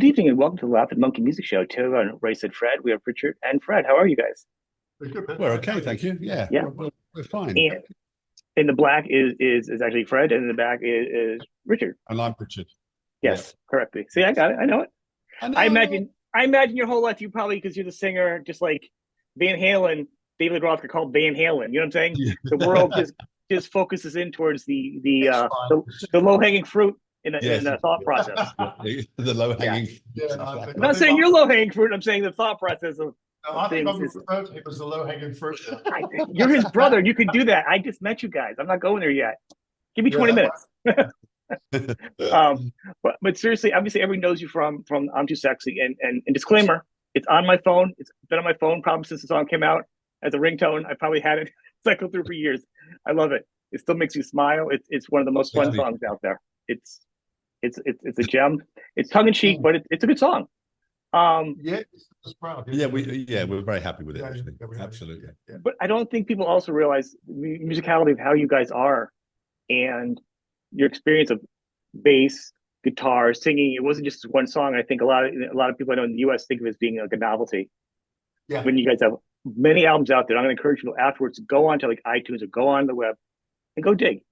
Good evening and welcome to the Laughing Monkey Music Show. Taylor and Ray said Fred. We have Richard and Fred. How are you guys? We're good, man. We're okay, thank you. Yeah, Yeah. we're fine. And in the black is actually Fred, and in the back is Richard. And I'm Richard. Yes, correctly. See, I got it. I know it. I know. I imagine your whole life you probably, because you're the singer, just like Van Halen, David Roth could call Van Halen. You know what I'm saying? Yeah. The world just focuses in towards the low hanging fruit in the thought process. The low hanging. Yeah, I'm not saying you're low hanging fruit. I'm saying the thought process of. I think I'm referred to him as the low hanging fruit. You're his brother. You can do that. I just met you guys. I'm not going there yet. Give me 20 minutes. But seriously, obviously everybody knows you from I'm Too Sexy, and disclaimer, it's on my phone. It's been on my phone probably since the song came out as a ringtone. I probably had it cycle through for years. I love it. It still makes you smile. It's one of the most fun songs out there. It's a gem. It's tongue in cheek, but it's a good song. Yeah, it's proud. We're very happy with it. Actually, absolutely. Yeah. But I don't think people also realize the musicality of how you guys are, and your experience of bass, guitar, singing. It wasn't just one song. I think a lot of people I know in the U.S. think of it as being like a novelty. Yeah. When you guys have many albums out there, I'm going to encourage people afterwards to go on to like iTunes or go on the web and go dig.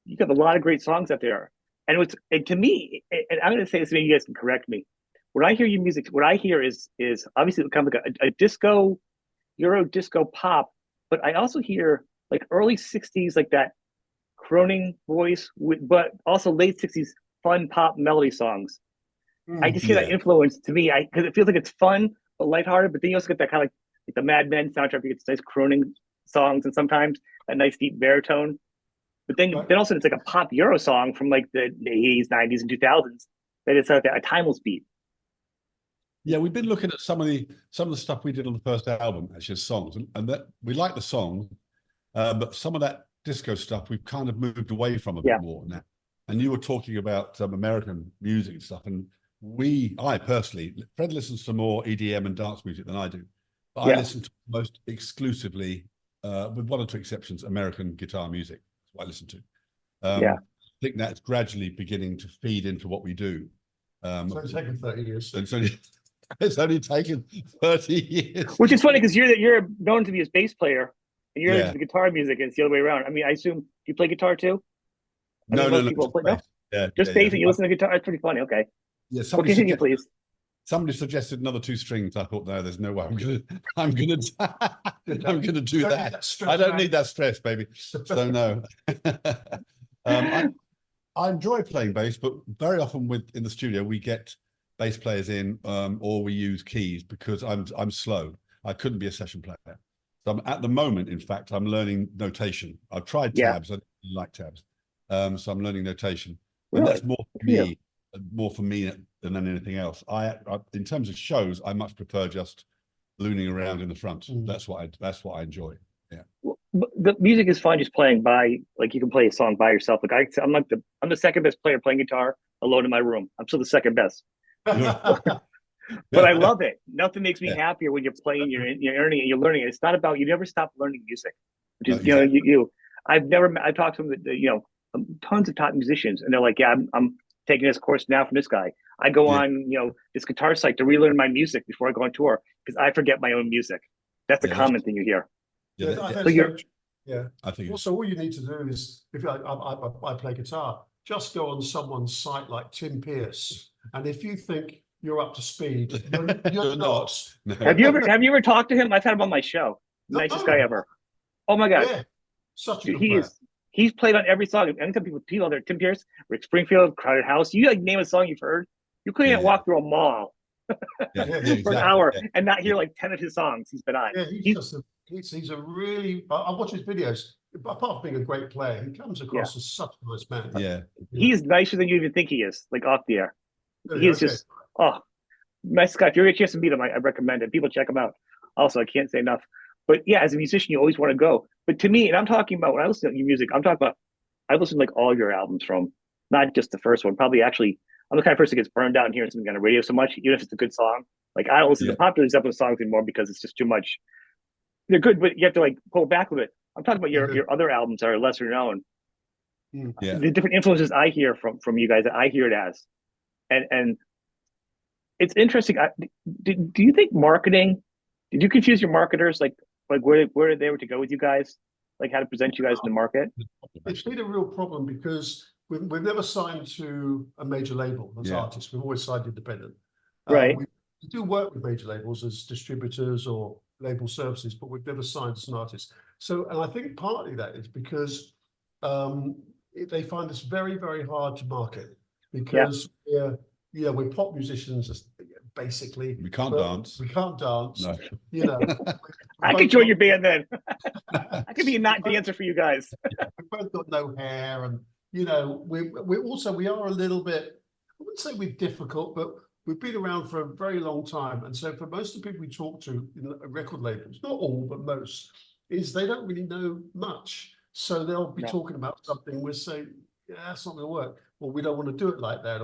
You have a lot of great songs out there, and to me, and I'm going to say this, maybe you guys can correct me. When I hear your music, what I hear is obviously kind of like a disco, Euro disco pop, but I also hear like early '60s, like that croning voice, but also late '60s fun pop melody songs. I just hear that influence to me, because it feels like it's fun but lighthearted. But then you also get that kind of like the Mad Men soundtrack. You get nice croning songs, and sometimes a nice deep baritone. But then also it's like a pop Euro song from like the '80s, '90s, and 2000s. That it's like a timeless beat. Yeah, we've been looking at some of the stuff we did on the first album, actually, songs, and that we like the songs, but some of that disco stuff we've kind of moved away from a bit more now. And you were talking about American music and stuff, and I personally, Fred listens to more EDM and dance music than I do, but I listen to most exclusively, with one or two exceptions, American guitar music. That's what I listen to. I think that's gradually beginning to feed into what we do. So it's taken 30 years. It's only taken 30 years. Which is funny because you're known to be a bass player, and you're into the guitar music, and it's the other way around. I mean, I assume you play guitar too? No. Just bass, and you listen to guitar. That's pretty funny. Okay. Yeah. Well, continue, please. Somebody suggested another two strings. I thought, no, there's no way I'm gonna do that. I don't need that stress, baby. So no. I enjoy playing bass, but very often in the studio we get bass players in, or we use keys because I'm slow. I couldn't be a session player. So at the moment, in fact, I'm learning notation. I've tried tabs. I don't really like tabs. So I'm learning notation. And that's more for me than anything else. I in terms of shows, I much prefer just looning around in the front. That's what I enjoy. Yeah. Well, the music is fun just playing like you can play a song by yourself. Like I'm the second best player playing guitar alone in my room. I'm still the second best. But I love it. Nothing makes me happier when you're playing, you're earning it, you're learning it. It's not about, you never stop learning music. Which is, I've talked to them, tons of top musicians, and they're like, yeah, I'm taking this course now from this guy. I go on, this guitar site to relearn my music before I go on tour because I forget my own music. That's a common thing you hear. I think also all you need to do is, if I play guitar, just go on someone's site like Tim Pierce, and if you think you're up to speed, you're not. No. Have you ever talked to him? I've had him on my show. Nicest guy ever. Oh my god, such a good player. He's played on every song. Anytime people out there, Tim Pierce, Rick Springfield, Crowded House. You like name a song you've heard. You couldn't walk through a mall for an hour and not hear like 10 of his songs he's been on. Yeah, he's a really. I watch his videos. Apart from being a great player, he comes across as such a nice man. Yeah, he's nicer than you even think he is. Like off the air, he's just nice guy. If you're a chance to meet him, I recommend it. People check him out. Also, I can't say enough. But yeah, as a musician, you always want to go. But to me, and I'm talking about when I listen to your music, I'm talking about I listen to like all your albums from, not just the first one. Probably actually, I'm the kind of person that gets burned out and hearing something on the radio so much, even if it's a good song. Like I don't listen to popular Zeppelin songs anymore because it's just too much. They're good, but you have to like pull back with it. I'm talking about your other albums that are lesser known. The different influences I hear from you guys that I hear it as, and it's interesting. Do you think marketing? Did you confuse your marketers like where they were to go with you guys, like how to present you guys in the market? It's been a real problem because we've never signed to a major label as Yeah. artists. We've always signed independent. Right. We do work with major labels as distributors or label services, but we've never signed as an artist. So, and I think partly that is because they find us very, very hard to market because we're pop musicians, basically. We can't dance. We can't dance. No. You know, I could join your band then. I could be a not dancer for you guys. We've both got no hair, and you know, we are a little bit, I wouldn't say we're difficult, but we've been around for a very long time. And so for most of the people we talk to in record labels, not all, but most, is they don't really know much. So they'll be talking about something, we'll say, yeah, that's not gonna work. Well, we don't want to do it like that.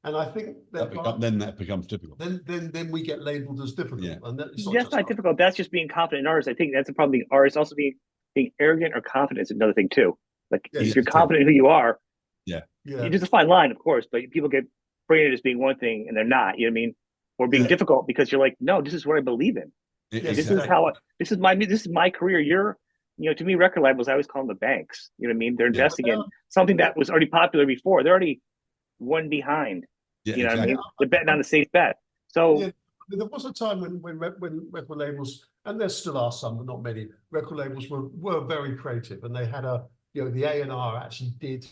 And I think then that becomes difficult. Then we get labeled as difficult. Yeah. And that's Not difficult. That's just being confident in artists. I think that's the problem being artists. Also being arrogant or confident is another thing too. Like if you're confident in who you are, there's a fine line, of course, but people get branded as being one thing and they're not, you know what I mean? Or being difficult because you're like, no, this is what I believe in. This is my career. To me, record labels, I always call them the banks. You know what I mean? They're investing in something that was already popular before. They're already one behind. What I mean? They're betting on the safe bet. So there was a time when record labels, and there still are some, but not many, record labels were very creative, and they had the A&R actually did,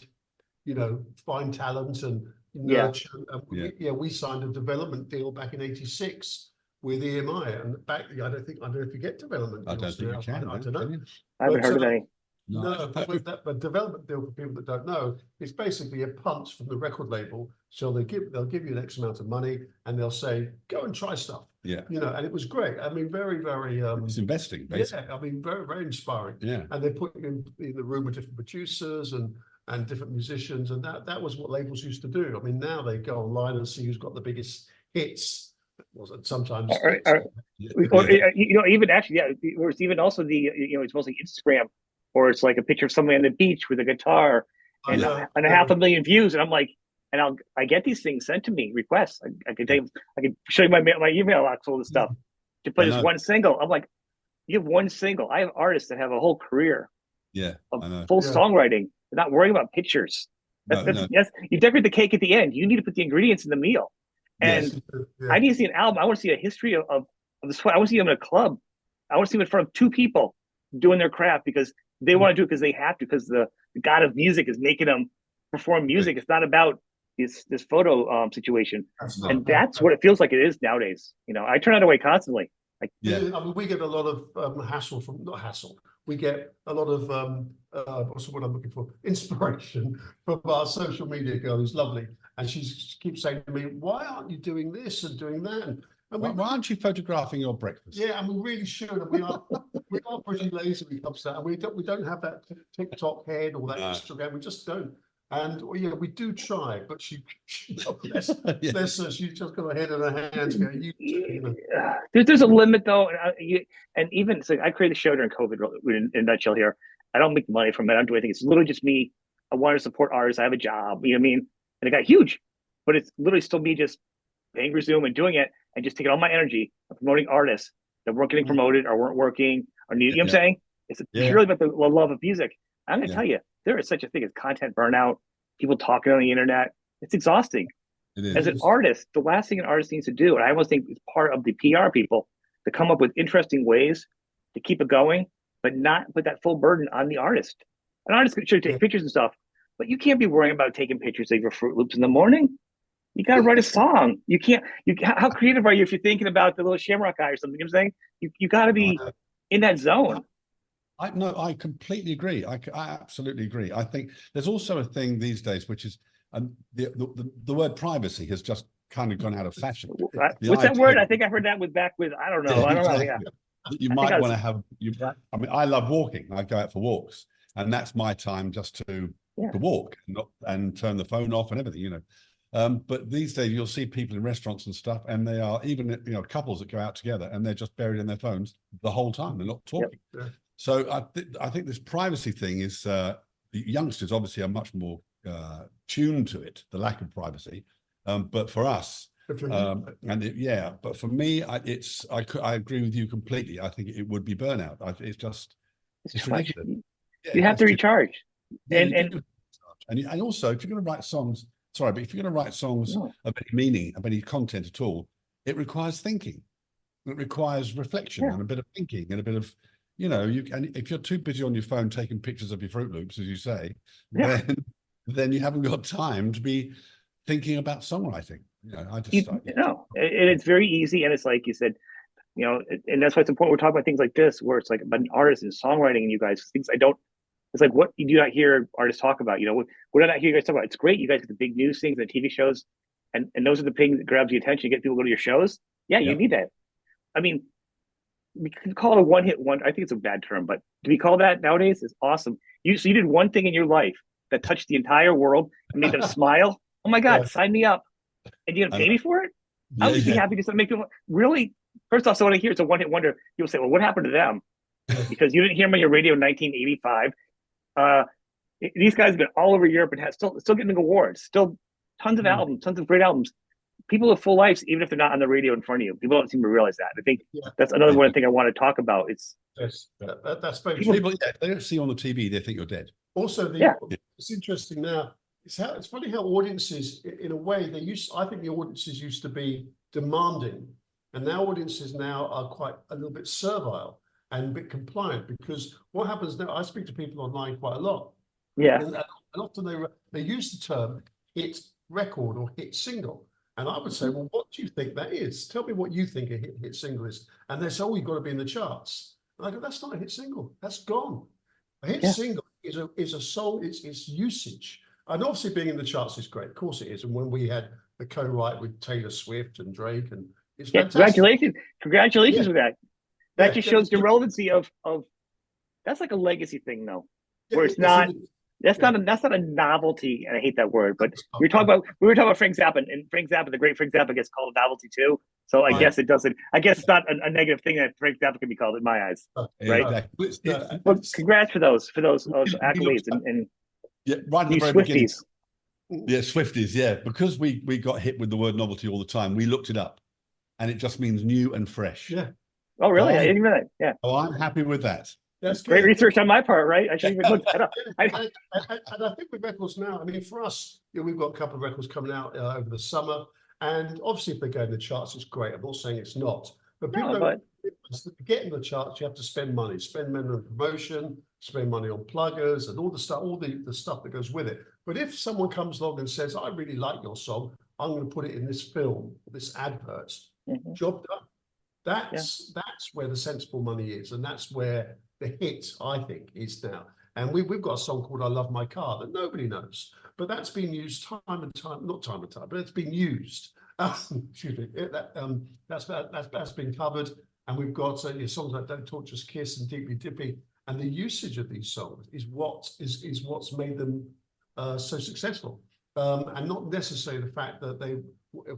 find talent and nurture. We signed a development deal back in '86 with EMI, and I don't know if you get development deals. I don't think you can. I don't know. I haven't heard of any. No, but with that, but development deal, for people that don't know, it's basically a punt from the record label. So they'll give you an X amount of money, and they'll say, go and try stuff. Yeah. And it was great. I mean, very, very. It's investing, basically. Yeah, I mean, very, very inspiring. Yeah. And they put you in the room with different producers and different musicians, and that was what labels used to do. I mean, now they go online and see who's got the biggest hits. Sometimes. Even actually, or it's even also it's mostly Instagram. Or it's like a picture of somebody on the beach with a guitar and 500,000 views. And I'm like, I get these things sent to me, requests. I could show you my email box, all this stuff to play this one single. I'm like, you have one single. I have artists that have a whole career of full songwriting. They're not worrying about pictures. Yes, you decorate the cake at the end. You need to put the ingredients in the meal. And I need to see an album. I want to see a history of the sweat. I want to see them in a club. I want to see them in front of two people doing their craft because they want to do it because they have to, because the god of music is making them perform music. It's not about this photo situation. That's what it feels like it is nowadays. I turn that away constantly. I mean, we get a lot of hassle from, not hassle, we get a lot of what's the word I'm looking for, inspiration from our social media girl who's lovely, and she keeps saying to me, why aren't you doing this and doing that? And why aren't you photographing your breakfast? Yeah, and we really should. And we are pretty lazy when it comes to that. And we don't have that TikTok head or that Instagram. We just don't. And we do try, but she bless her, she's just got her head in her hands. There's a limit though, and even so, I created a show during COVID. In a nutshell, here, I don't make money from it. I don't do anything. It's literally just me. I want to support artists. I have a job. You know what I mean? And it got huge, but it's literally still me just paying for Zoom and doing it. And just taking all my energy and promoting artists that weren't getting promoted or weren't working or you know what I'm saying? It's purely about the love of music. I'm going to tell you, there is such a thing as content burnout, people talking on the internet. It's exhausting. As an artist, the last thing an artist needs to do, and I almost think it's part of the PR people, to come up with interesting ways to keep it going, but not put that full burden on the artist. An artist should take pictures and stuff, but you can't be worrying about taking pictures of your Fruit Loops in the morning. You got to write a song. You can't. How creative are you if you're thinking about the Little Shamrock Guy or something? You know what I'm saying? You got to be in that zone. I completely agree. I absolutely agree. I think there's also a thing these days, which is the word privacy has just kind of gone out of fashion. What's that word? I think I heard that back with, I don't know. Exactly. You might want to have, I mean, I love walking. I go out for walks, and that's my time just to walk and turn the phone off and everything, but these days you'll see people in restaurants and stuff, and they are even couples that go out together and they're just buried in their phones the whole time. They're not talking. So I think this privacy thing is the youngsters obviously are much more tuned to it, the lack of privacy. But for us, But for me, I agree with you completely. I think it would be burnout. It's much. ridiculous. Yeah, You have it's to too- recharge. yeah, And you do. And also, if you're going to write songs, sorry, but if you're going to write songs no, of any meaning, of any content at all, it requires thinking. It requires reflection Yeah. and a bit of thinking and a bit of, and if you're too busy on your phone taking pictures of your Fruit Loops, as you say, Yeah. then you haven't got time to be thinking about songwriting. and it's very easy. And it's like you said, and that's why it's important. We're talking about things like this, where it's like about an artist and songwriting, and you guys, things it's like what you do not hear artists talk about. What did I not hear you guys talk about? It's great. You guys get the big news things, the TV shows, and those are the things that grabs the attention. You get people to go to your shows. Yeah, you need that. I mean, we can call it a one-hit wonder. I think it's a bad term, but to be called that nowadays is awesome. You did one thing in your life that touched the entire world and made them smile. Oh my God, sign me up. And you're gonna pay me for it? I would be happy to make people really. First off, so when I hear it's a one-hit wonder, people say, "Well, what happened to them?" Because you didn't hear them on your radio in 1985. These guys have been all over Europe and still getting awards. Still, tons of albums, tons of great albums. People have full lives, even if they're not on the radio in front of you. People don't seem to realize that. I think that's another one thing I want to talk about. It's that's very people. If they don't see you on the TV, they think you're dead. Also, it's interesting now. It's funny how audiences, in a way, I think the audiences used to be demanding, and now audiences now are quite a little bit servile and a bit compliant, because what happens now, I speak to people online quite a lot. Yeah. And often they use the term hit record or hit single. And I would say, well, what do you think that is? Tell me what you think a hit single is. And they say, oh, you've got to be in the charts. And I go, that's not a hit single. That's gone. A hit single is a song, it's usage. And obviously being in the charts is great. Of course it is. And when we had the co-write with Taylor Swift and Drake, and it's fantastic. Congratulations with that. That just shows the relevancy of that's like a legacy thing though. Where it's not that's not a novelty, and I hate that word, but we were talking about Frank Zappa, and Frank Zappa, the great Frank Zappa, gets called a novelty too. So I guess it doesn't. I guess it's not a negative thing that Frank Zappa can be called in my eyes, right? Exactly. Well, congrats for those accolades and right at the very Swifties. beginning. Yeah, Swifties. Yeah, because we got hit with the word novelty all the time. We looked it up, and it just means new and fresh. Yeah. Oh, really? I didn't even know that. Yeah. Oh, I'm happy with that. That's great research on my part, right? I should even look that up. And I think with records now, I mean, for us, we've got a couple of records coming out over the summer, and obviously if they go in the charts, it's great. I'm not saying it's not, but people to get in the charts, you have to spend money on promotion, spend money on pluggers, and all the stuff that goes with it. But if someone comes along and says, "I really like your song, I'm going to put it in this film, this advert," job done. That's where the sensible money is, and that's where the hit, I think, is now. And we've got a song called "I Love My Car" that nobody knows, but that's been used time and time, not time and time, but it's been used. Excuse me. That's been covered, and we've got songs like "Don't Talk, Just Kiss" and "Deeply Dippy," and the usage of these songs is what's made them so successful, and not necessarily the fact that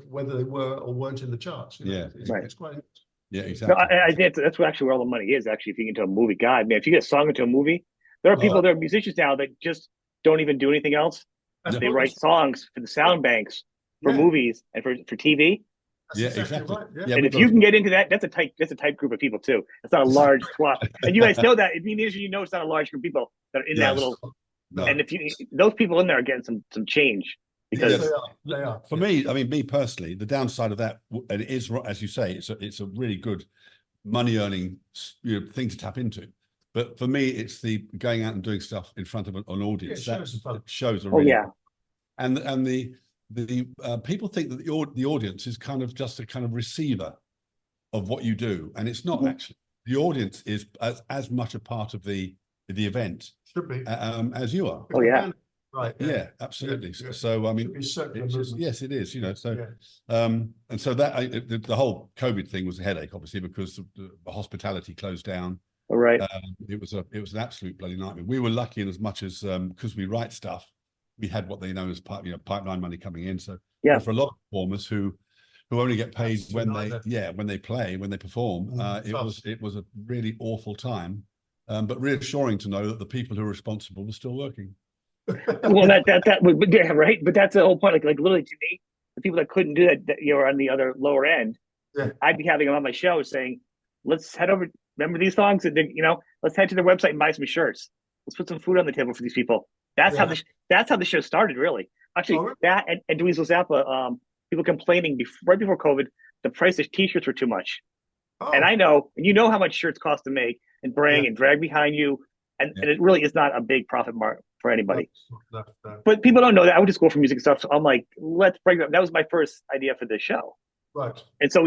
whether they were or weren't in the charts. It's quite. Yeah, exactly. No, I think that's where all the money is. Actually, if you get into a movie, God, man, if you get a song into a movie, there are musicians now that just don't even do anything else. They write songs for the sound banks for movies and for TV. That's exactly right. Yeah. And if you can get into that, that's a tight group of people too. It's not a large swath. And you guys know that. It means it's not a large group of people that are in that little. No. And if those people in there are getting some change. Because they are. For me, I mean, me personally, the downside of that, and it is, as you say, it's a really good money earning thing to tap into. But for me, it's the going out and doing stuff in front of an audience. Shows are really and the people think that the audience is kind of just a kind of receiver of what you do, and it's not actually. The audience is as much a part of the event as you are. Oh yeah. Right. Yeah, absolutely. Yeah. So I mean, yes, it is. And so that the whole COVID thing was a headache, obviously, because the hospitality closed down. All right. It was an absolute bloody nightmare. We were lucky in as much as because we write stuff, we had what they know as pipeline money coming in. So for a lot of performers who only get paid when they perform, it was a really awful time. But reassuring to know that the people who are responsible were still working. Well, that right. But that's the whole point. Like literally to me, the people that couldn't do that, that you know, are on the other lower end, Yeah. I'd be having them on my show saying, let's head over, remember these songs? And you know, let's head to their website and buy some shirts. Let's put some food on the table for these people. That's Yeah. that's how the show started, really. Actually, Oh, really? that and Dweezil Zappa, people complaining right before COVID, the price of t-shirts were too much. Oh, And I know, and you know how much shirts cost to make and bring Yeah. and drag behind you. And it really is not a big profit mark for anybody. no, no. But people don't know that. I went to school for music stuff. So I'm like, let's bring them. That was my first idea for this show. Right. And so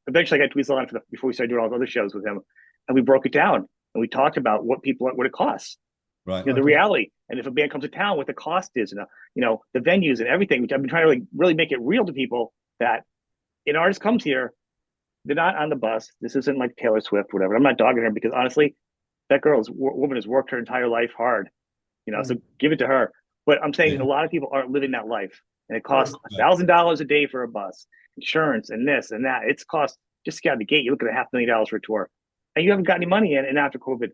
eventually I got Dweezil on before we started doing all the other shows with him. And we broke it down and we talked about what it costs. Right. You know, the reality. And if a band comes to town, what the cost is, and you know, the venues and everything, which I've been trying to really make it real to people that an artist comes here, they're not on the bus. This isn't like Taylor Swift, whatever. I'm not dogging her because honestly, that woman has worked her entire life hard, you know, so give it to her. But I'm saying a lot of people aren't living that life, and it costs $1,000 a day for a bus, insurance, and this and that. It's cost just to get out of the gate. You look at $500,000 for a tour, and you haven't got any money in. And after COVID,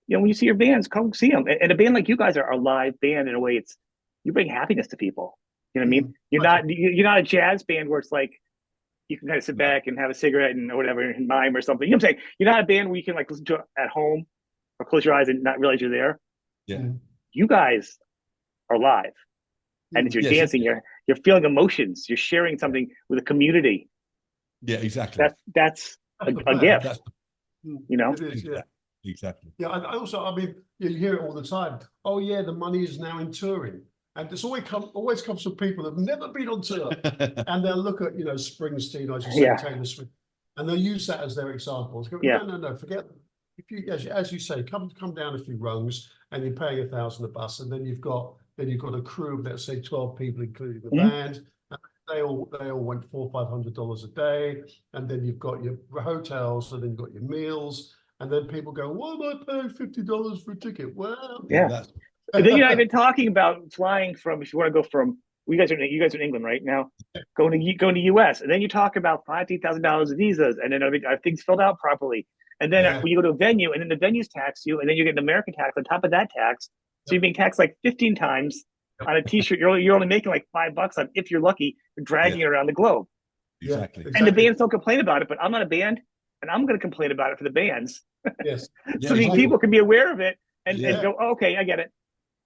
you know, when you see your bands, come see them. And a band like you guys are a live band in a way. You bring happiness to people. You know what I mean? You're not a jazz band where it's like you can kind of sit back and have a cigarette and or whatever and mime or something. You know what I'm saying? You're not a band where you can like listen to it at home or close your eyes and not realize you're there. Yeah. You guys are live. And as you're dancing, you're feeling emotions. You're sharing something with a community. Yeah, exactly. That's a gift. You know? It is, yeah. Exactly. Yeah, I also, I mean, you hear it all the time. Oh yeah, the money is now in touring. And this always comes from people that have never been on tour. And they'll look at, you know, Springsteen, I should say, Taylor Swift, and they'll use that as their examples. Go, no, forget. If you, as you say, come down a few rungs, and you're paying $1,000 a bus, and then you've got a crew of, let's say, 12 people, including the band. And they all went $400 or $500 a day, and then you've got your hotels, and then you've got your meals, and then people go, "Why am I paying $50 for a ticket?" Well, And then I've been talking about flying from. If you want to go from, you guys are in England right now, going to US, and then you talk about $15,000 of visas, and then are things filled out properly? And then when you go to a venue, and then the venues tax you, and then you get an American tax on top of that tax, so you're being taxed like 15 times on a T-shirt. You're only making like $5 on, if you're lucky, for dragging it around the globe. Exactly. And the bands don't complain about it, but I'm not a band, and I'm going to complain about it for the bands. Yes. So these people can be aware of it and go, oh, okay, I get it.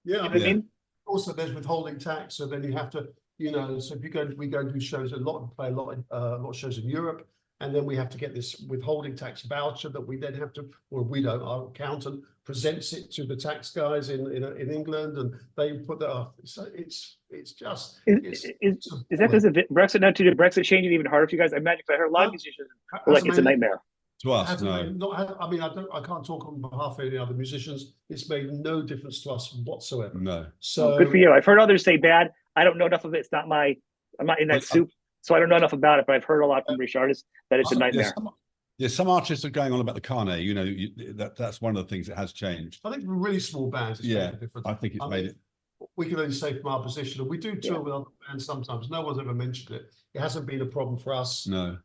Yeah, you know what I mean? Also, there's withholding tax, so then you have to, you know, so if we go and do shows play a lot of shows in Europe, and then we have to get this withholding tax voucher that we then have to, or we don't, our accountant presents it to the tax guys in England, and they put that up. So it's just. Is that because of Brexit? Now, did Brexit change it even harder for you guys? I imagine, because I heard a lot of musicians were like, it's a nightmare. To us, no. I mean, I can't talk on behalf of any other musicians. It's made no difference to us whatsoever. No. So good for you. I've heard others say bad. I don't know enough of it. I'm not in that soup, so I don't know enough about it. But I've heard a lot from British artists that it's a nightmare. Some artists are going on about the carnet. You know, that's one of the things that has changed. I think for really small bands, it's made a difference. I think it's made it. We can only say from our position, and we do tour with other bands sometimes. No one's ever mentioned it. It hasn't been a problem for us. No.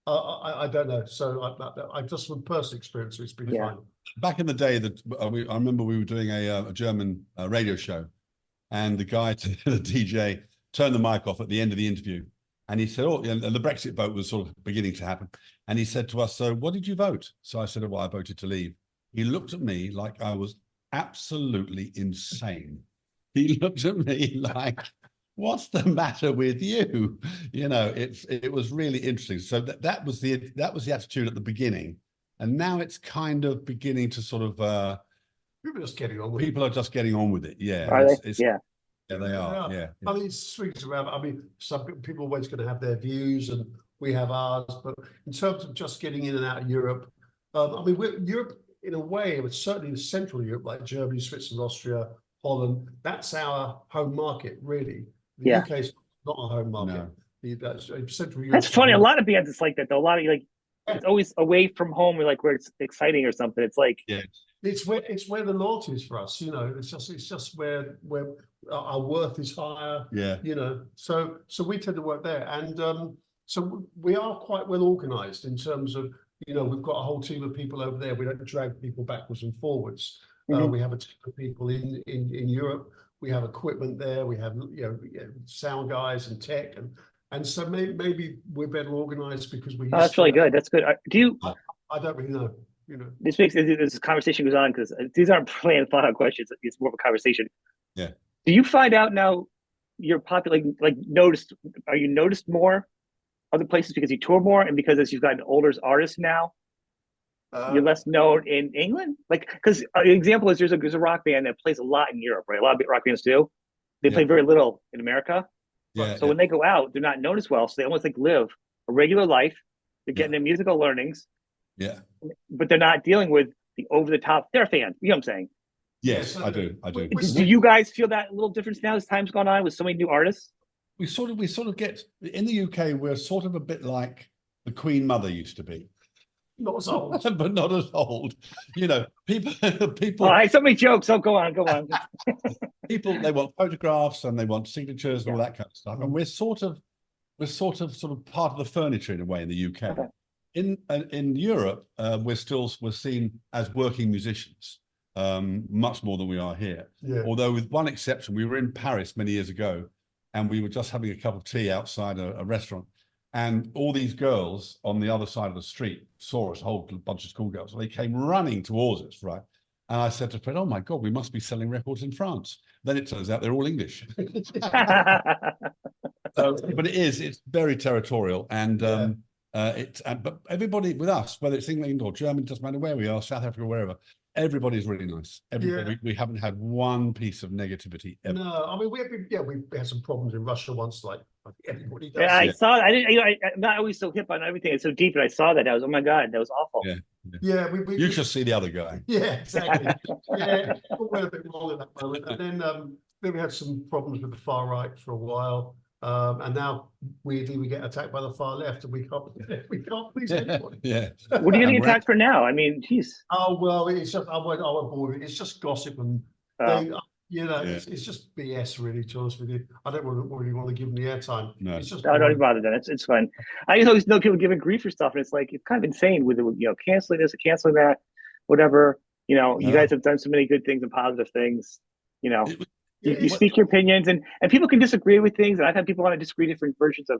I don't know. So I just from personal experience, it's been fine. Back in the day, I remember we were doing a German radio show, and the guy, the DJ, turned the mic off at the end of the interview, and he said, "Oh," and the Brexit vote was sort of beginning to happen, and he said to us, "So, what did you vote?" So I said, "Well, I voted to leave." He looked at me like I was absolutely insane. He looked at me like, what's the matter with you? You know, it was really interesting. So that was the attitude at the beginning, and now it's kind of beginning to sort of people are just getting on with it. People are just getting on with it. Yeah. Are they? Yeah, they are. Yeah. I mean, it swings around. I mean, some people are always going to have their views, and we have ours. But in terms of just getting in and out of Europe, I mean, Europe in a way, but certainly in Central Europe, like Germany, Switzerland, Austria, Holland, that's our home market, really. The UK is not a home market. No. Central Europe. That's funny. A lot of bands, it's like that though. A lot of it's always away from home, or like where it's exciting or something. It's like it's where the loyalty is for us. You know, it's just where our worth is higher. Yeah. You know, so we tend to work there, and so we are quite well organized in terms of, you know, we've got a whole team of people over there. We don't drag people backwards and forwards. We have a team of people in Europe. we have equipment there, we have sound guys and tech, and so maybe we're better organized because we. Oh, that's really good. That's good. Do you? I don't really know. This makes this conversation goes on because these aren't planned thought out questions. It's more of a conversation. Yeah. Do you find out now you're popular? Like noticed? Are you noticed more other places because you tour more and because as you've gotten older as artists now, you're less known in England? Like, because an example is there's a rock band that plays a lot in Europe, right? A lot of rock bands do. They play very little in America. Yeah. So when they go out, they're not known as well. So they almost like live a regular life. They're getting their musical learnings. Yeah. But they're not dealing with the over the top. They're fans. You know what I'm saying? Yes, I do. Do you guys feel that little difference now as time's gone on with so many new artists? We sort of get in the UK. We're sort of a bit like the Queen Mother used to be. Not as old, but not as old. People. All right, so many jokes. So go on. People, they want photographs and they want signatures and all that kind of stuff. And we're sort of part of the furniture in a way in the UK. Okay. In Europe, we're seen as working musicians, much more than we are here. Yeah. Although with one exception, we were in Paris many years ago, and we were just having a cup of tea outside a restaurant. And all these girls on the other side of the street saw us, a whole bunch of schoolgirls, and they came running towards us, right? And I said to Fred, "Oh my God, we must be selling records in France." Then it turns out they're all English. But it's very territorial, and but everybody with us, whether it's England or Germany, doesn't matter where we are, South Africa, wherever, everybody's really nice. We haven't had one piece of negativity ever. No, I mean we had some problems in Russia once, like everybody does. Yeah, I saw. I didn't. I'm not always so hip on everything. It's so deep, and I saw that. I was, oh my God, that was awful. Yeah. You should see the other guy. Yeah, exactly. Yeah, we went a bit wrong at that moment, and then we had some problems with the far right for a while. And now, weirdly, we get attacked by the far left, and we can't please anybody. Yeah. What are you getting attacked for now? I mean, geez. Oh well, it's just I won't bore you. It's just gossip and it's just BS. Really, to be honest with you, I don't really want to give them the airtime. No, it's just don't even bother then. It's fun. I always know people giving grief for stuff, and it's like it's kind of insane with canceling this or canceling that, whatever. You guys have done so many good things and positive things. You speak your opinions, and people can disagree with things. And I've had people want to disagree different versions of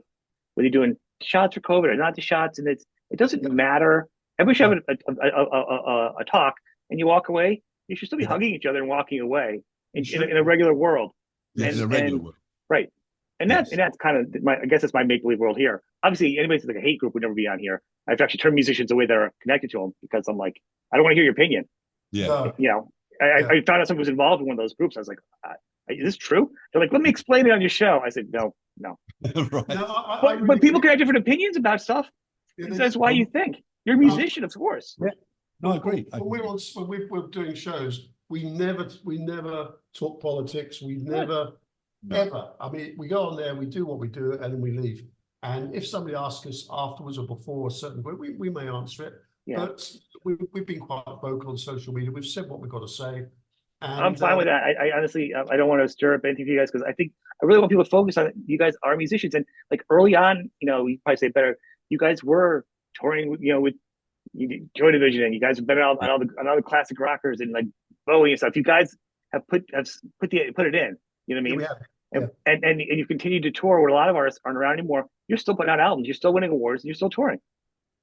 whether you're doing shots for COVID or not the shots, and it doesn't matter. Everybody should have a talk, and you walk away. You should still be hugging each other and walking away in a regular world. Yeah, in a regular world, right? And that's kind of I guess that's my make believe world here. Obviously, anybody who's like a hate group would never be on here. I've actually turned musicians away that are connected to them because I'm like, I don't want to hear your opinion. Yeah. I found out someone was involved in one of those groups. I was like, is this true? They're like, let me explain it on your show. I said, no. Right. No, but people can have different opinions about stuff. That's why you think. You're a musician, of course. Yeah. No, I agree. When we're doing shows, we never talk politics. We never, ever. I mean, we go on there, we do what we do, and then we leave. And if somebody asks us afterwards or before a certain point, we may answer it. Yeah. But we've been quite vocal on social media. We've said what we've got to say. And, I'm fine with that. I honestly, I don't want to stir up anything for you guys because I think I really want people to focus on it. You guys are musicians, and like early on, you probably say better. You guys were touring, with Joy Division, and you guys have been on all the classic rockers and like Bowie and stuff. You guys have put it in. You know what I mean? Yeah, we have. And you continue to tour where a lot of artists aren't around anymore. You're still putting out albums. You're still winning awards. And you're still touring.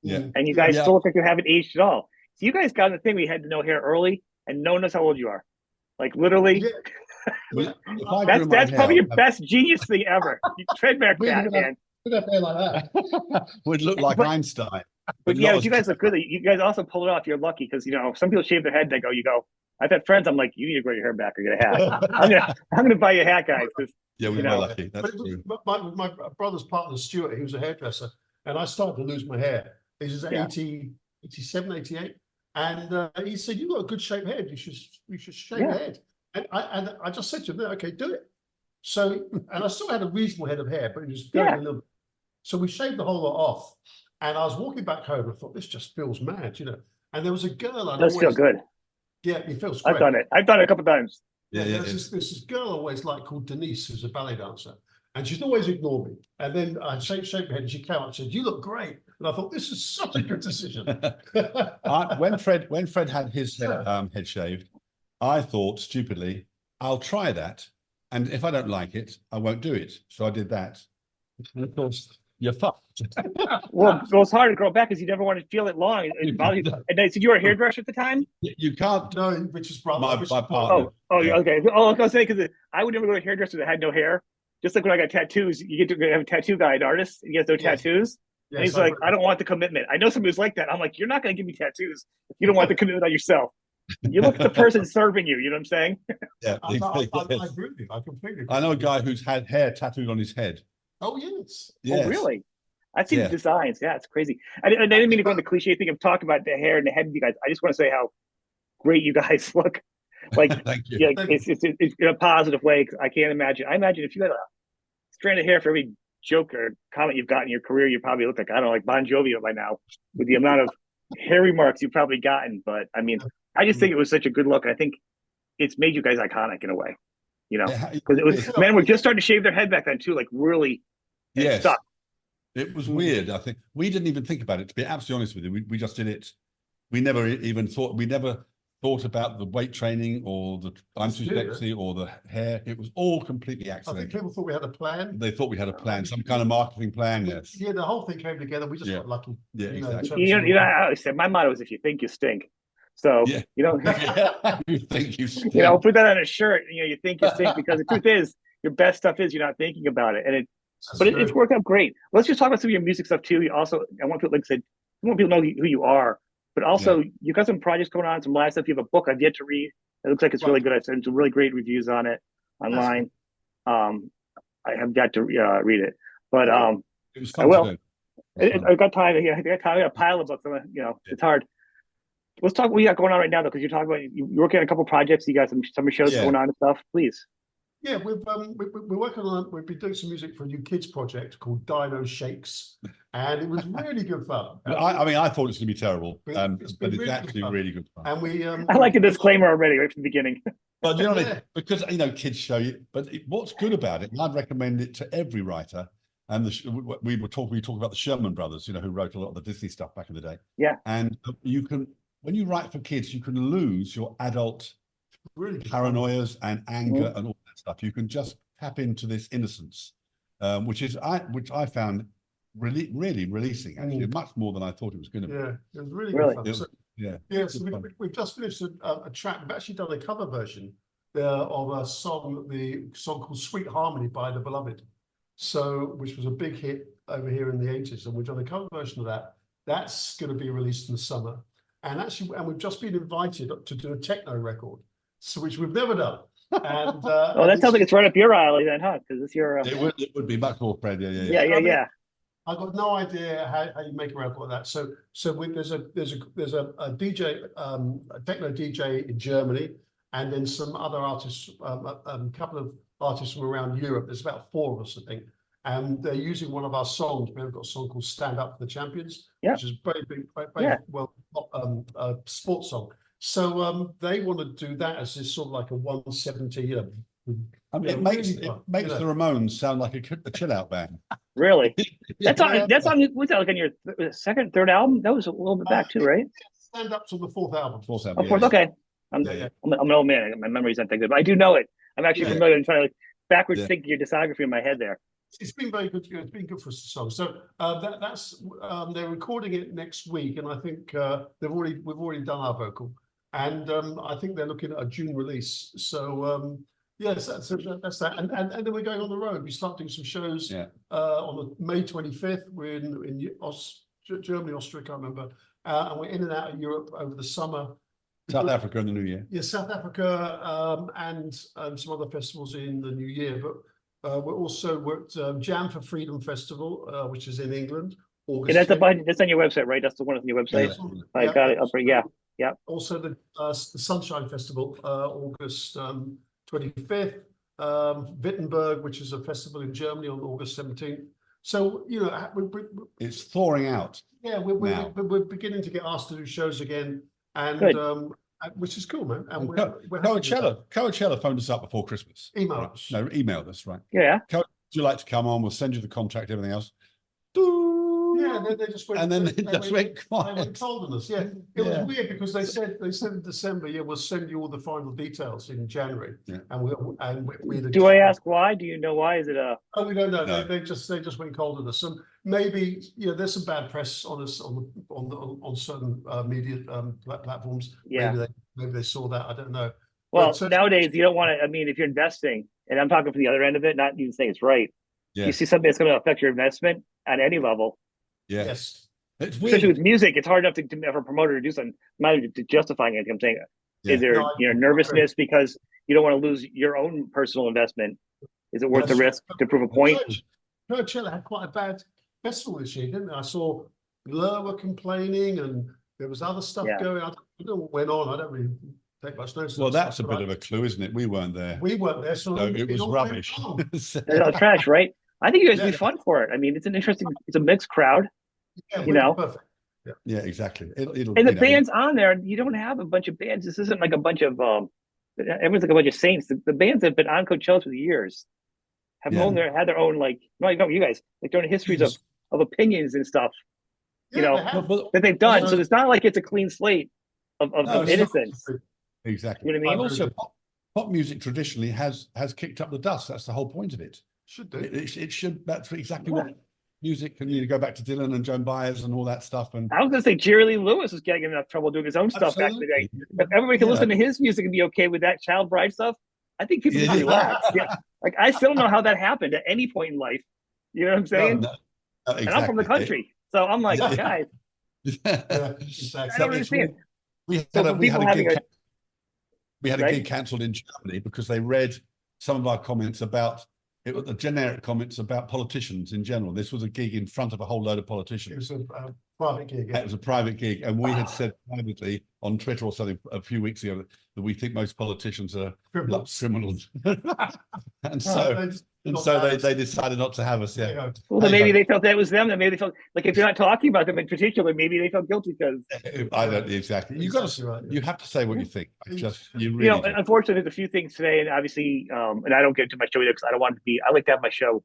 Yeah. And you guys still look like you haven't aged at all. So you guys got the thing. We had to know hair early, and no one knows how old you are. Like literally. Yeah. That's probably your best genius thing ever. You trademark that, man. We'd have hair like that. Would look like Einstein. But you guys look good. You guys also pull it off. You're lucky because some people shave their head. They go. I've had friends. I'm like, you need to grow your hair back or get a hat. I'm gonna buy you a hat, guys. Yeah, we were lucky. That's true. My brother's partner, Stuart, he was a hairdresser, and I started to lose my hair. He was 87, 88. And he said, "You've got a good shaped head. You should shave your head." And I just said to him, "Okay, do it." So, and I still had a reasonable head of hair, but it was going a little. So we shaved the whole lot off. And I was walking back home. And I thought, this just feels mad, And there was a girl. It does feel good. Yeah, it feels great. I've done it a couple of times. There's this girl I always liked called Denise, who's a ballet dancer. And she'd always ignore me. And then I shake her head and she came up and said, "You look great." And I thought, this is such a good decision. When Fred had his head shaved, I thought stupidly, I'll try that. And if I don't like it, I won't do it. So I did that. And of course, you're fucked. Well, it's hard to grow back because you never want to feel it long. It bothers you. And so you were a hairdresser at the time? You can't. No, Richard's brother. My Richard's partner. Yeah. Okay. Oh, I was gonna say because I would never go to a hairdresser that had no hair. Just like when I got tattoos, you get to have a tattoo guy, an artist. He has no tattoos. Yes, And he's like, I don't want the commitment. I know somebody who's like that. I'm like, you're not going to give me tattoos if you don't want the commitment on yourself. You look at the person serving you. You know what I'm saying? Yeah, I agree with you. I completely agree. I know a guy who's had hair tattooed on his head. Oh, yes. Yes. Oh, really? I've seen Yeah. the designs. Yeah, it's crazy. I didn't mean to go on the cliche thing of talking about the hair and the head of you guys. I just want to say how great you guys look. Like, Thank you. yeah, it's in a positive way. I can't imagine. I imagine if you had a strand of hair for every joke or comment you've got in your career, you probably look like, I don't know, like Bon Jovi by now with the amount of hair remarks you've probably gotten. But I mean, I just think it was such a good look. I think it's made you guys iconic in a way, you know, because it was men were just starting to shave their head back then too, like really. Yes. Stuck. It was weird. I think we didn't even think about it, to be absolutely honest with you. We just did it. We never thought about the weight training or the I'm too sexy or the hair. It was all completely I think accidental. people thought we had a plan. They thought we had a plan, some kind of marketing plan. Yes. Yeah, the whole thing came together. We just got lucky. Yeah, you know, exactly. You know, I always said my motto is if you think you stink. So Yeah. you know, You think you stink. you know, put that on a shirt. You know, you think you stink because the truth is your best stuff is you're not thinking about it, and it's worked out great. Let's just talk about some of your music stuff too. You also, I want people, like I said, I want people to know who you are, but also you got some projects going on, some live stuff. You have a book I've yet to read. It looks like it's really good. I've seen some really great reviews on it online. I have got to read it, but It was fun I will. to do. I got time. I got time. I got a pile of books. You know, it's hard. Let's talk what you got going on right now, though, because you're talking about you're working on a couple of projects. You got some summer shows going on and stuff. Please. Yeah, we're working on. We've been doing some music for a new kids project called Dino Shakes, and it was really good fun. I mean, I thought it was going to be terrible, but it's it's really actually fun. really good fun. And we, I like the disclaimer already right from the beginning. But you know, because you know, kids show you. But what's good about it, and I'd recommend it to every writer. And we talked about the Sherman Brothers, you know, who wrote a lot of the Disney stuff back in the day. Yeah. And you can, when you write for kids, you can lose your adult paranoias and anger and all that stuff. You can just tap into this innocence, which I found really releasing, actually, much more than I thought it was going to be. Yeah, it was really good fun. So we've just finished a track. We've actually done a cover version of a song called Sweet Harmony by The Beloved. So, which was a big hit over here in the 80s, and we've done a cover version of that. That's going to be released in the summer, and we've just been invited to do a techno record, so which we've never done. And that sounds like it's right up your alley, then, huh? Because it's your. It would be much more, Fred. Yeah. I've got no idea how you make a record like that. So there's a DJ, a techno DJ in Germany, and then some other artists, a couple of artists from around Europe. There's about 4 of us, I think, and they're using one of our songs. We've got a song called "Stand Up for the Champions," which is very big, sports song. So they want to do that as this sort of like a 170. I mean, it makes the Ramones sound like a chill out band. Really? That's on. Was that like on your third album? That was a little bit back too, right? Stand Up's on the 4th album. Okay. I'm an old man. My memory's not that good, but I do know it. I'm actually familiar. I'm trying to backwards think your discography in my head there. It's been very good. It's been good for us to song. So that's they're recording it next week, and I think we've already done our vocal, and I think they're looking at a June release. So yes, that's that. And then we're going on the road. We start doing some shows on May 25th. We're in Germany, Austria, I can't remember, and we're in and out of Europe over the summer. South Africa in the new year. Yeah, South Africa and some other festivals in the new year. But we're also Jam for Freedom Festival, which is in England. August. That's on your website, right? That's the one on your website. I got it. Yeah. Also the Sunshine Festival, August 25th. Wittenberg, which is a festival in Germany, on August 17th. So it's thawing out. Yeah, we're beginning to get asked to do shows again. And which is cool, man. And Coachella phoned us up before Christmas. Emailed us. No, emailed us, right? Yeah. Would you like to come on? We'll send you the contract, everything else. Yeah, Yeah, they just went, And then it they just went they quiet. went cold on us. Yeah, it was Yeah. weird because they said in December, yeah, we'll send you all the final details in January, Yeah. and we Do I ask why? Do you know why? Is it a Oh, we don't know. No. They just went cold on us. So maybe there's some bad press on us on certain media platforms. yeah? Maybe they saw that. I don't know. Well, But nowadays you don't want to. I mean, if you're investing, and I'm talking from the other end of it, not even saying it's right. You Yes. see something that's going to affect your investment at any level, Yeah. yes, It's especially weird. with music. It's hard enough to have a promoter to do something. Not even to justifying it. I'm saying, Yeah. is there No, I- nervousness because you don't want to lose your own personal investment? Is it worth the risk to prove a point? Coachella had quite a bad festival this year, didn't it? I saw Blur were complaining, and there was other stuff Yeah. going. I don't know what went on. I don't really take much notice. Well, of that that's a stuff, bit but of a clue, isn't it? We weren't there. we weren't there, so So it was all went rubbish. wrong. It's all trash, right? I think you guys would Yeah. be fun for it. I mean, it's an interesting. It's a mixed crowd, Yeah, you we'd be know. perfect. Yeah, exactly. It'll And the you know, bands on there, you don't have a bunch of bands. This isn't like a bunch of everyone's like a bunch of saints. The bands that have been on Coachella for the years have Yeah. had their own like no, you guys like their own histories of opinions and stuff, you Yeah, know, they have. that they've done. So- So it's not like it's a clean slate of No, it's not. innocence. exactly. You know what I And mean? also, pop music traditionally has kicked up the dust. That's the whole point of it. Should do. It should. That's exactly what music. And you go back to Dylan and Joan Baez and all that stuff. And I was gonna say Jerry Lee Lewis was getting enough trouble doing his own stuff back in the day. absolutely. If everybody can Yeah. listen to his music and be okay with that Child Bride stuff, I think people Yeah. can relax. Yeah. Like I still don't know how that happened at any point in life. You know what I'm saying? No, And I'm from the country. So I'm like, Yeah. guys, Yeah, I exactly. don't understand. We had So a, for we had people a having gig. a We had a right? gig cancelled in Germany because they read some of our comments about it was the generic comments about politicians in general. This was a gig in front of a whole load of It politicians. was a private gig. It was a private gig, and we had said privately on Twitter or something a few weeks ago that we think most politicians are like criminals. and so they decided not to have us. Yeah, Well, then Hey, maybe ho. they felt that was them. Then maybe they felt like if you're not talking about them in particular, maybe they felt guilty because I don't exactly. You got Exactly right, to. yeah. You have to say what you think. You you really know. do. Unfortunately, there's a few things today, and obviously, and I don't get to my show either because I don't want it to be. I like to have my show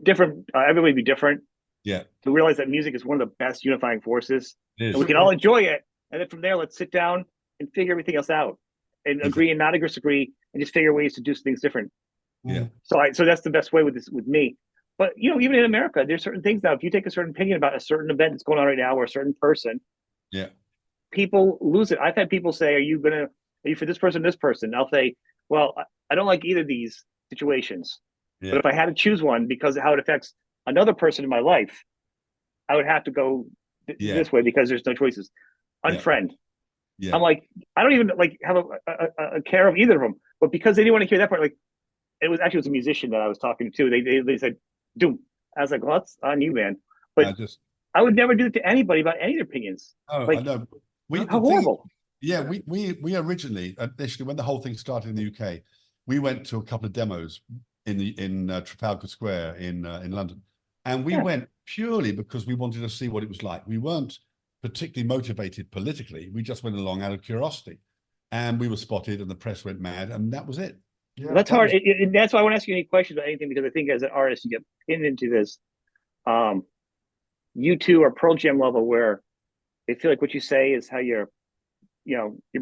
different. Everybody be different. Yeah. To realize that music is one of the best unifying forces, It is. and we can all enjoy it. And then from there, let's sit down and figure everything else out, and agree and not disagree, and just figure ways to do things different. Yeah. So that's the best way with this with me. But you know, even in America, there's certain things now. If you take a certain opinion about a certain event that's going on right now, or a certain person, Yeah. people lose it. I've had people say, "Are you for this person, this person?" And I'll say, "Well, I don't like either of these situations. Yeah. But if I had to choose one because of how it affects another person in my life, I would have to go Yeah. this way because there's no choices. Yeah. Unfriend." Yeah. I'm like, I don't even like have a care of either of them. But because they didn't want to hear that part, like it was a musician that I was talking to. They said, "Doom." I was like, "Well, that's on you, man." But I would never do it to anybody about any of their opinions. Oh, like, I know. How horrible. Yeah, we originally, initially, when the whole thing started in the UK, we went to a couple of demos in Trafalgar Square in London, and we went purely because we wanted to see what it was like. We weren't particularly motivated politically. We just went along out of curiosity, and we were spotted, and the press went mad, and that was it. Yeah, Well, that's hard. And that's why I won't ask you any questions about anything because I think as an artist, you get pinned into this. You two are Pearl Jam level where they feel like what you say is how you're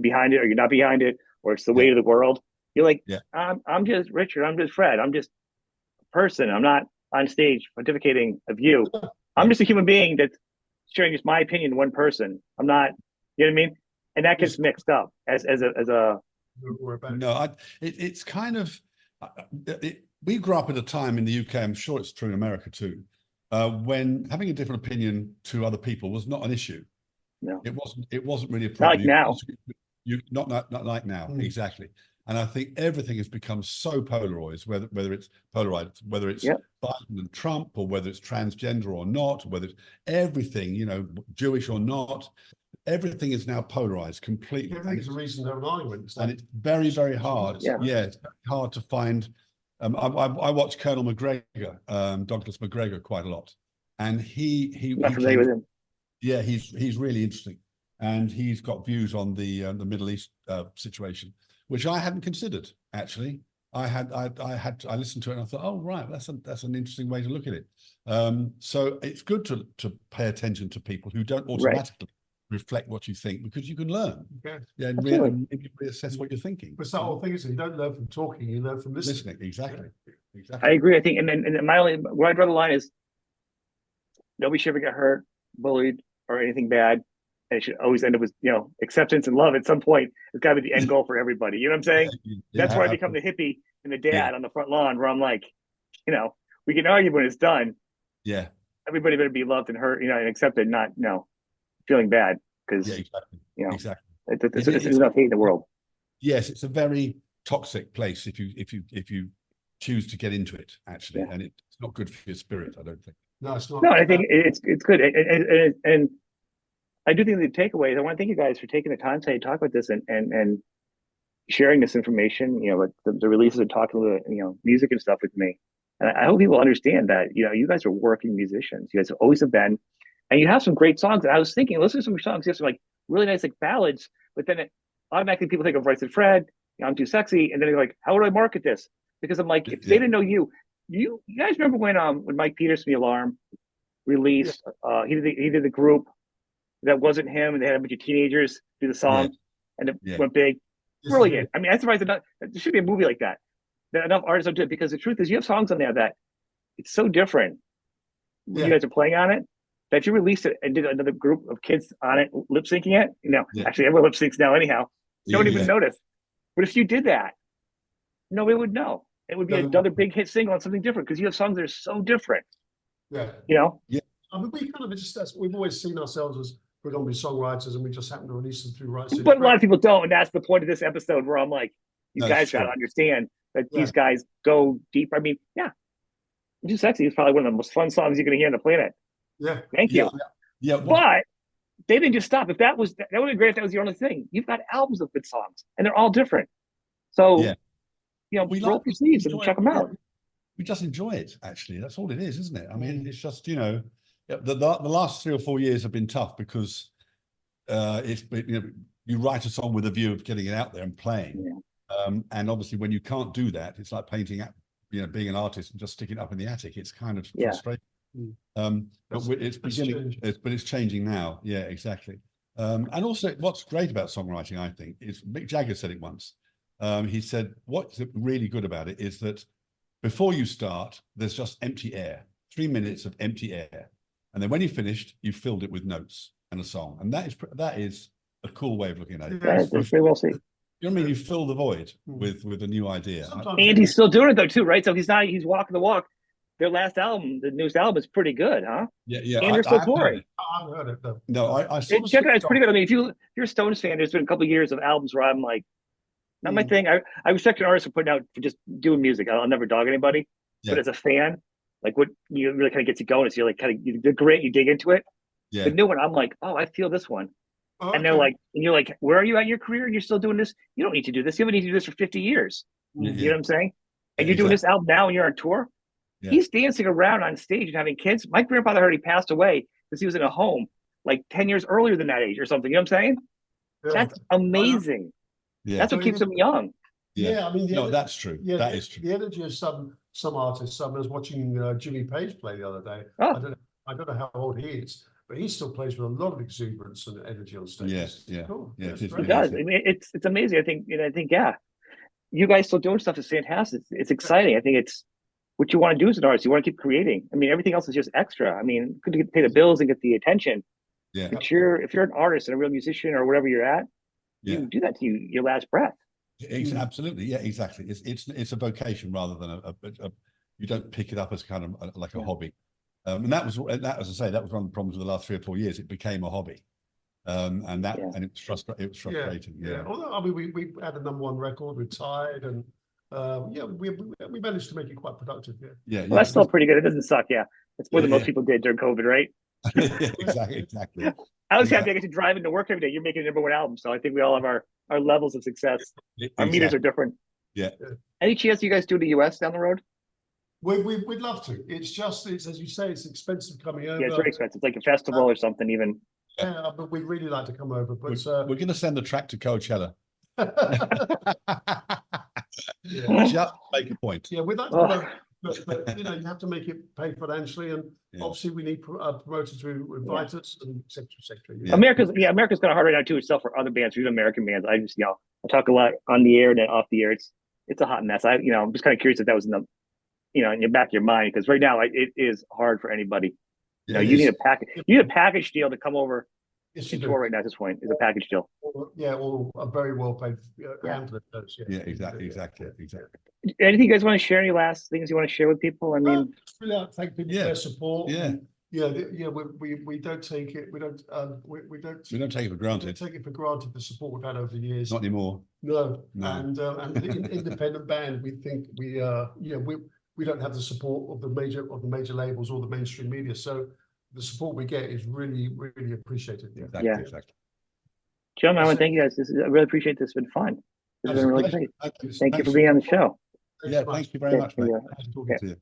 behind it or you're not behind it, or it's the weight of the world. You're like, I'm just Richard. I'm just Fred. I'm just a person. I'm not on stage pontificating a view. I'm just a human being that's sharing just my opinion to one person. I'm not, you know what I mean? And that gets mixed up as a. No, it's kind of, we grew up at a time in the UK, I'm sure it's true in America too, when having a different opinion to other people was not an issue. No, it wasn't really a problem. Not like now. Not like now, exactly. And I think everything has become so polarized, whether it's Biden and Trump, or whether it's transgender or not, or whether it's everything, Jewish or not. Everything is now polarized completely. Everything's a reason to have an argument. And it's very, very hard. Yeah. It's very hard to find. I watch Colonel McGregor, Douglas McGregor, quite a lot, and he Not familiar with him. Yeah, he's really interesting, and he's got views on the Middle East situation, which I hadn't considered actually. I listened to it and I thought, oh right, that's an interesting way to look at it. So it's good to pay attention to people who don't automatically reflect what you think, because you can learn. Okay. Yeah, and maybe reassess what you're thinking. But the whole thing is, you don't learn from talking, you learn from listening. Exactly. I agree. I think, and my only where I draw the line is nobody should ever get hurt, bullied, or anything bad. And it should always end up with, acceptance and love at some point. It's got to be the end goal for everybody. You know what I'm saying? That's where I become the hippie and the dad on the front lawn, where I'm like, we can argue when it's done. Yeah. Everybody better be loved and hurt, and accepted, not feeling bad, because exactly. there's enough hate in the world. Yes, it's a very toxic place if you choose to get into it, actually, and it's not good for your spirit, I don't think. No, it's not. No, I think it's good, and I do think the takeaways. I want to thank you guys for taking the time today to talk about this and sharing this information. Like the releases and talking the music and stuff with me. And I hope people understand that you guys are working musicians. You guys always have been, and you have some great songs. And I was thinking, listen to some songs. You have some like really nice like ballads, but then automatically people think of Right Said Fred. I'm Too Sexy, and then they're like, how do I market this? Because I'm like, if they didn't know you guys remember when Mike Peters from The Alarm released? He did the group that wasn't him, and they had a bunch of teenagers do the song, and it went big. Brilliant. I mean, I'm surprised there should be a movie like that enough artists don't do it, because the truth is you have songs on there that it's so different when you guys are playing on it, that you released it and did another group of kids on it lip syncing it. Actually everyone lip syncs now anyhow. No one even noticed. But if you did that, nobody would know. It would be another big hit single on something different, because you have songs that are so different. Yeah. Yeah. I mean, we kind of we've always seen ourselves as predominantly songwriters, and we just happen to release them through Right Said Fred. But a lot of people don't, and that's the point of this episode, where I'm like, you guys got to understand that these guys go deep. I mean, Too Sexy is probably one of the most fun songs you're going to hear on the planet. Yeah. Thank you. Yeah. But they didn't just stop. If that would be great if that was the only thing. You've got albums of good songs, and they're all different. So, roll up your sleeves and check them out. We just enjoy it, actually. That's all it is, isn't it? I mean, it's just, the last 3 or 4 years have been tough, because you write a song with a view of getting it out there and playing. Yeah. And obviously when you can't do that, it's like painting, being an artist and just sticking it up in the attic. It's kind of frustrating. But it's changing now. Yeah, exactly. And also what's great about songwriting, I think, is Mick Jagger said it once. He said, what's really good about it is that before you start, there's just empty air, 3 minutes of empty air. And then when you finished, you filled it with notes and a song. And that is a cool way of looking at it. That's very well seen. You know what I mean? You fill the void with a new idea. And he's still doing it though too, right? So he's walking the walk. Their last album, the newest album, is pretty good, huh? Yeah. And you're still touring. I haven't heard it though. No, I check it out. It's pretty good. I mean, if you're a Stones fan, there's been a couple of years of albums where I'm like, not my thing. I respect an artist for putting out, for just doing music. I'll never dog anybody. But as a fan, like what you really kind of gets you going is you're like you're great. You dig into it. Yeah. The new one, I'm like, oh, I feel this one. Oh, and they're like, and you're like, where are you at in your career? And you're still doing this? You don't need to do this. You haven't needed to do this for 50 years. You know what I'm saying? And you're doing this album now and you're on tour. Yeah. He's dancing around on stage and having kids. My grandfather already passed away because he was in a home like 10 years earlier than that age or something. You know what I'm saying? Yeah. That's amazing. Yeah. That's what keeps him young. Yeah, I mean, that's true. Yeah, that is true. The energy of some artists. I was watching Jimmy Page play the other day. Oh. I don't know how old he is, but he still plays with a lot of exuberance and energy on stage. Yeah. Cool. Yeah, he does. I mean, it's amazing. I think you guys still doing stuff is fantastic. It's exciting. I think it's what you want to do as an artist. You want to keep creating. I mean, everything else is just extra. I mean, good to pay the bills and get the attention. Yeah. But if you're an artist and a real musician or whatever you're at, you do that to your last breath. Absolutely. Yeah, exactly. It's a vocation rather than a you don't pick it up as kind of like a hobby. And that was, as I say, that was one of the problems with the last 3 or 4 years. It became a hobby. And it was frustrating. Yeah. Although, I mean, we had a #1 record with Tide, and we managed to make it quite productive. Yeah. Well, that's still pretty good. It doesn't suck. Yeah. It's more than most people did during COVID, right? Exactly. I was happy I get to drive into work every day. You're making a #1 album. So I think we all have our levels of success. Our meters are different. Yeah. Any chance you guys do the US down the road? We'd love to. It's as you say, it's expensive coming over. Yeah, it's very expensive. It's like a festival or something even. Yeah, but we'd really like to come over. But we're going to send the track to Coachella. Yeah. Just make a point. Yeah, with that, Oh. but you know, you have to make it pay financially, and Yeah. obviously we need promoters to invite us, and et cetera, et cetera. Yeah. America's kind of hard right now too itself for other bands, for even American bands. I just I talk a lot on the air and then off the air. It's a hot mess. I'm just kind of curious if that was in the in your back of your mind, because right now it is hard for anybody. Yeah, You it need is. a package deal to come over Yes, and you tour do. right now at this point. Is a package deal. Yeah, or a very well paid Yeah. handler does. Yeah, exactly. Anything you guys want to share? Any last things you want to share with people? I mean, Really like to thank people Yeah. for their support. Yeah. And, we don't take it. We don't we don't We don't take it for we don't granted. take it for granted the support we've had over the years. Not anymore. No, No. and the independent band, we think we don't have the support of the major labels or the mainstream media. So the support we get is really, really appreciated. Yeah. Exactly. Yeah. Exactly. John, I want to thank you guys. I really appreciate this. It's been fun. This has been really great. Thank you for being on the show. Yeah, thank you very much, mate. Yeah. Nice talking to you.